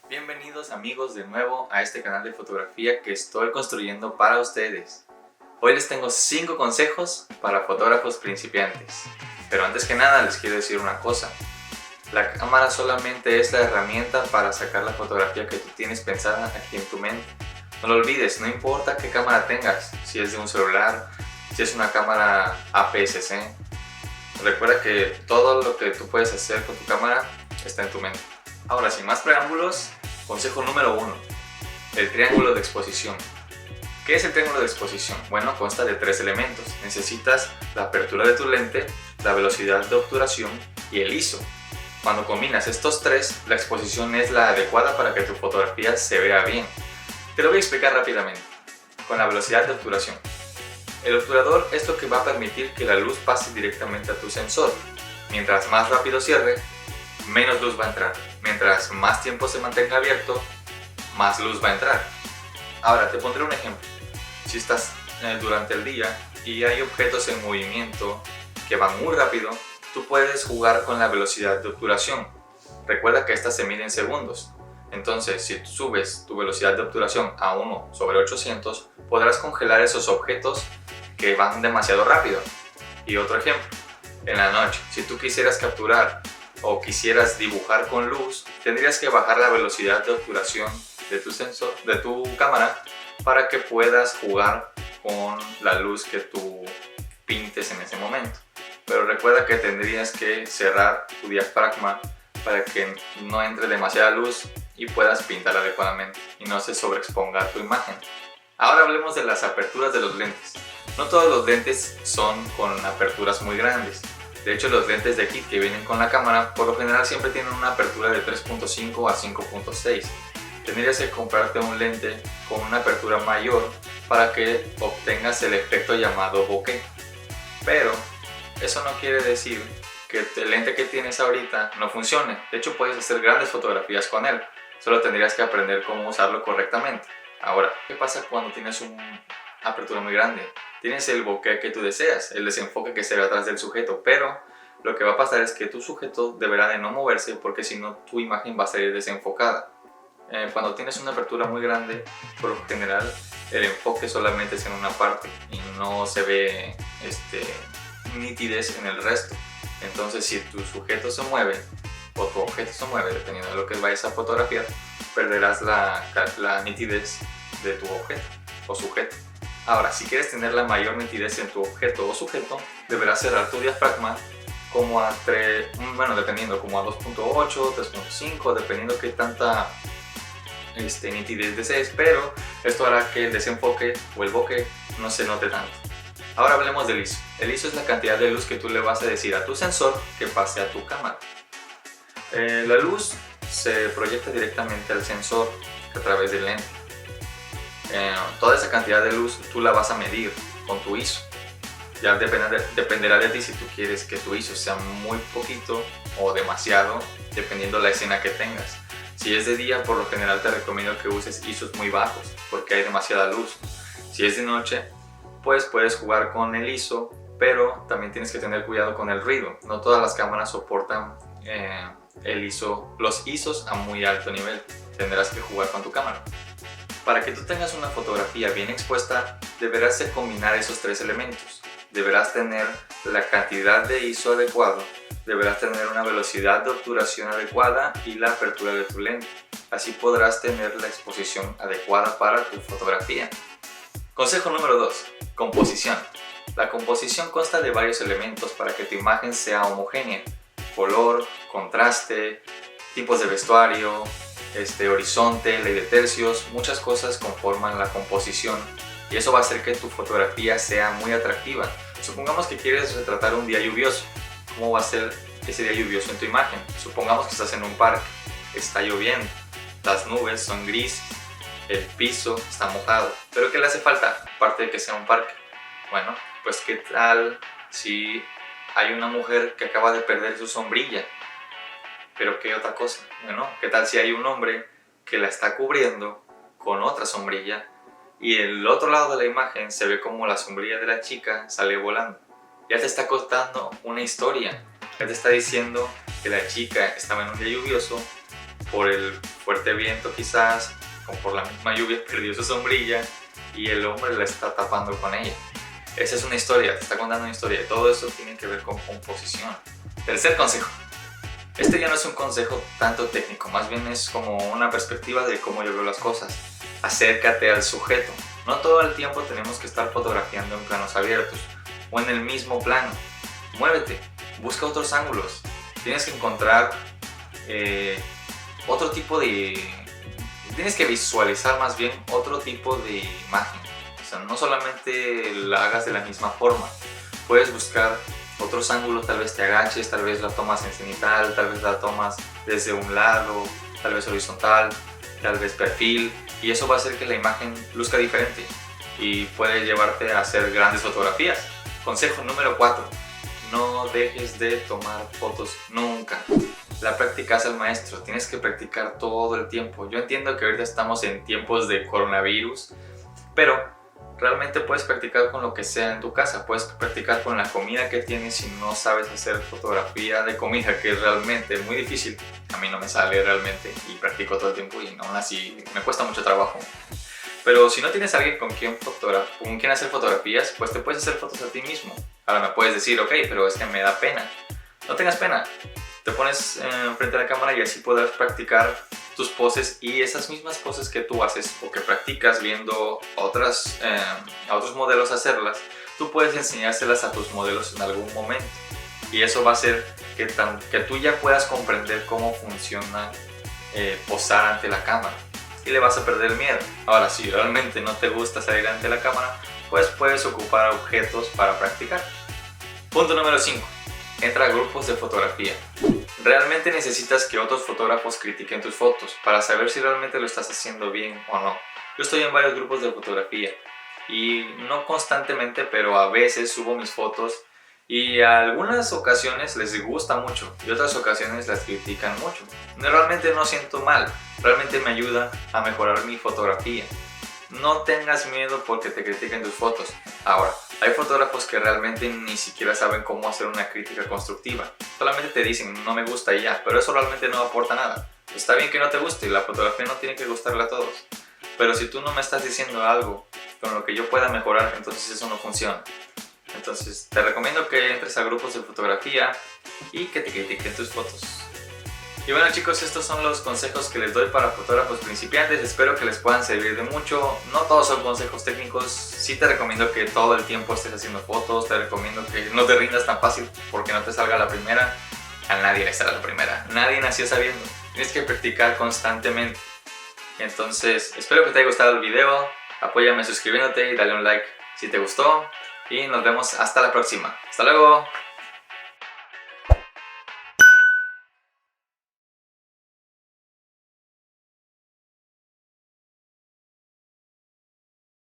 Bienvenidos amigos de nuevo a este canal de fotografía que estoy construyendo para ustedes. Hoy les tengo 5 consejos para fotógrafos principiantes. Pero antes que nada les quiero decir una cosa. La cámara solamente es la herramienta para sacar la fotografía que tú tienes pensada aquí en tu mente. No lo olvides, no importa qué cámara tengas, si es de un celular, si es una cámara APS-C. Recuerda que todo lo que tú puedes hacer con tu cámara está en tu mente. Ahora, sin más preámbulos, consejo número 1. El triángulo de exposición. ¿Qué es el triángulo de exposición? Bueno, consta de 3 elementos. Necesitas la apertura de tu lente, la velocidad de obturación y el ISO. Cuando combinas estos 3, la exposición es la adecuada para que tu fotografía se vea bien. Te lo voy a explicar rápidamente. Con la velocidad de obturación. El obturador es lo que va a permitir que la luz pase directamente a tu sensor. Mientras más rápido cierre, menos luz va a entrar. Mientras más tiempo se mantenga abierto, más luz va a entrar. Ahora te pondré un ejemplo. Si estás durante el día y hay objetos en movimiento que van muy rápido, tú puedes jugar con la velocidad de obturación. Recuerda que esta se mide en segundos. Entonces, si subes tu velocidad de obturación a 1/800, podrás congelar esos objetos que van demasiado rápido. Y otro ejemplo, en la noche, si tú quisieras capturar o quisieras dibujar con luz, tendrías que bajar la velocidad de obturación de tu sensor, de tu cámara, para que puedas jugar con la luz que tú pintes en ese momento. Pero recuerda que tendrías que cerrar tu diafragma para que no entre demasiada luz y puedas pintar adecuadamente y no se sobreexponga tu imagen. Ahora hablemos de las aperturas de los lentes. No todos los lentes son con aperturas muy grandes. De hecho, los lentes de kit que vienen con la cámara por lo general siempre tienen una apertura de 3.5 a 5.6. Tendrías que comprarte un lente con una apertura mayor para que obtengas el efecto llamado bokeh. Pero eso no quiere decir que el lente que tienes ahorita no funcione. De hecho, puedes hacer grandes fotografías con él. Solo tendrías que aprender cómo usarlo correctamente. Ahora, ¿qué pasa cuando tienes una apertura muy grande? Tienes el bokeh que tú deseas, el desenfoque que se ve atrás del sujeto, pero lo que va a pasar es que tu sujeto deberá de no moverse porque si no tu imagen va a salir desenfocada. Cuando tienes una apertura muy grande, por lo general el enfoque solamente es en una parte y no se ve nitidez en el resto. Entonces, si tu sujeto se mueve o tu objeto se mueve, dependiendo de lo que vayas a fotografiar, perderás la nitidez de tu objeto o sujeto. Ahora, si quieres tener la mayor nitidez en tu objeto o sujeto, deberás cerrar tu diafragma como a 3, dependiendo, como a 2.8, 3.5, dependiendo qué tanta nitidez desees, pero esto hará que el desenfoque o el bokeh no se note tanto. Ahora hablemos del ISO. El ISO es la cantidad de luz que tú le vas a decir a tu sensor que pase a tu cámara. La luz se proyecta directamente al sensor a través del lente. Toda esa cantidad de luz tú la vas a medir con tu ISO. Ya dependerá de ti si tú quieres que tu ISO sea muy poquito o demasiado, dependiendo la escena que tengas. Si es de día, por lo general te recomiendo que uses ISOs muy bajos porque hay demasiada luz. Si es de noche, pues puedes jugar con el ISO, pero también tienes que tener cuidado con el ruido. No todas las cámaras soportan los ISOs a muy alto nivel. Tendrás que jugar con tu cámara. Para que tú tengas una fotografía bien expuesta, deberás de combinar esos 3 elementos. Deberás tener la cantidad de ISO adecuado, deberás tener una velocidad de obturación adecuada y la apertura de tu lente. Así podrás tener la exposición adecuada para tu fotografía. Consejo número 2. Composición. La composición consta de varios elementos para que tu imagen sea homogénea. Color, contraste, tipos de vestuario, horizonte, ley de tercios, muchas cosas conforman la composición y eso va a hacer que tu fotografía sea muy atractiva. Supongamos que quieres retratar un día lluvioso. ¿Cómo va a ser ese día lluvioso en tu imagen? Supongamos que estás en un parque, está lloviendo, las nubes son grises, el piso está mojado, pero ¿qué le hace falta aparte de que sea un parque? Bueno, pues ¿qué tal si hay una mujer que acaba de perder su sombrilla? Pero ¿qué otra cosa? Bueno, ¿qué tal si hay un hombre que la está cubriendo con otra sombrilla y el otro lado de la imagen se ve como la sombrilla de la chica sale volando? Ya te está contando una historia, ya te está diciendo que la chica estaba en un día lluvioso por el fuerte viento quizás, o por la misma lluvia perdió su sombrilla y el hombre la está tapando con ella. Esa es una historia, te está contando una historia, y todo eso tiene que ver con composición. Tercer consejo. Este ya no es un consejo tanto técnico, más bien es como una perspectiva de cómo yo veo las cosas. Acércate al sujeto. No todo el tiempo tenemos que estar fotografiando en planos abiertos o en el mismo plano. Muévete, busca otros ángulos. Tienes que encontrar otro tipo de... Tienes que visualizar más bien otro tipo de imagen. O sea, no solamente la hagas de la misma forma. Puedes buscar otros ángulos, tal vez te agaches, tal vez la tomas en cenital, tal vez la tomas desde un lado, tal vez horizontal, tal vez perfil, y eso va a hacer que la imagen luzca diferente y puede llevarte a hacer grandes fotografías. Consejo número 4. No dejes de tomar fotos nunca. La práctica es el maestro, tienes que practicar todo el tiempo. Yo entiendo que ahorita estamos en tiempos de coronavirus, pero realmente puedes practicar con lo que sea en tu casa. Puedes practicar con la comida que tienes si no sabes hacer fotografía de comida, que es realmente muy difícil. A mí no me sale realmente y practico todo el tiempo y aún así me cuesta mucho trabajo. Pero si no tienes a alguien con quien hacer fotografías, pues te puedes hacer fotos a ti mismo. Ahora me puedes decir, ok, pero es que me da pena. No tengas pena. Te pones frente a la cámara y así podrás practicar tus poses, y esas mismas poses que tú haces o que practicas viendo a otros modelos hacerlas, tú puedes enseñárselas a tus modelos en algún momento, y eso va a hacer que tú ya puedas comprender cómo funciona posar ante la cámara y le vas a perder el miedo. Ahora, si realmente no te gusta salir ante la cámara, pues puedes ocupar objetos para practicar. Punto número 5. Entra a grupos de fotografía. Realmente necesitas que otros fotógrafos critiquen tus fotos para saber si realmente lo estás haciendo bien o no. Yo estoy en varios grupos de fotografía y no constantemente, pero a veces subo mis fotos y a algunas ocasiones les gusta mucho y otras ocasiones las critican mucho. Realmente no siento mal, realmente me ayuda a mejorar mi fotografía. No tengas miedo porque te critiquen tus fotos. Ahora, hay fotógrafos que realmente ni siquiera saben cómo hacer una crítica constructiva. Solamente te dicen, no me gusta y ya, pero eso realmente no aporta nada. Está bien que no te guste, la fotografía no tiene que gustarle a todos. Pero si tú no me estás diciendo algo con lo que yo pueda mejorar, entonces eso no funciona. Entonces, te recomiendo que entres a grupos de fotografía y que te critiquen tus fotos. Y bueno, chicos, estos son los consejos que les doy para fotógrafos principiantes. Espero que les puedan servir de mucho. No todos son consejos técnicos. Sí te recomiendo que todo el tiempo estés haciendo fotos. Te recomiendo que no te rindas tan fácil porque no te salga la primera. A nadie le sale la primera. Nadie nació sabiendo. Tienes que practicar constantemente. Entonces, espero que te haya gustado el video. Apóyame suscribiéndote y dale un like si te gustó. Y nos vemos hasta la próxima. ¡Hasta luego!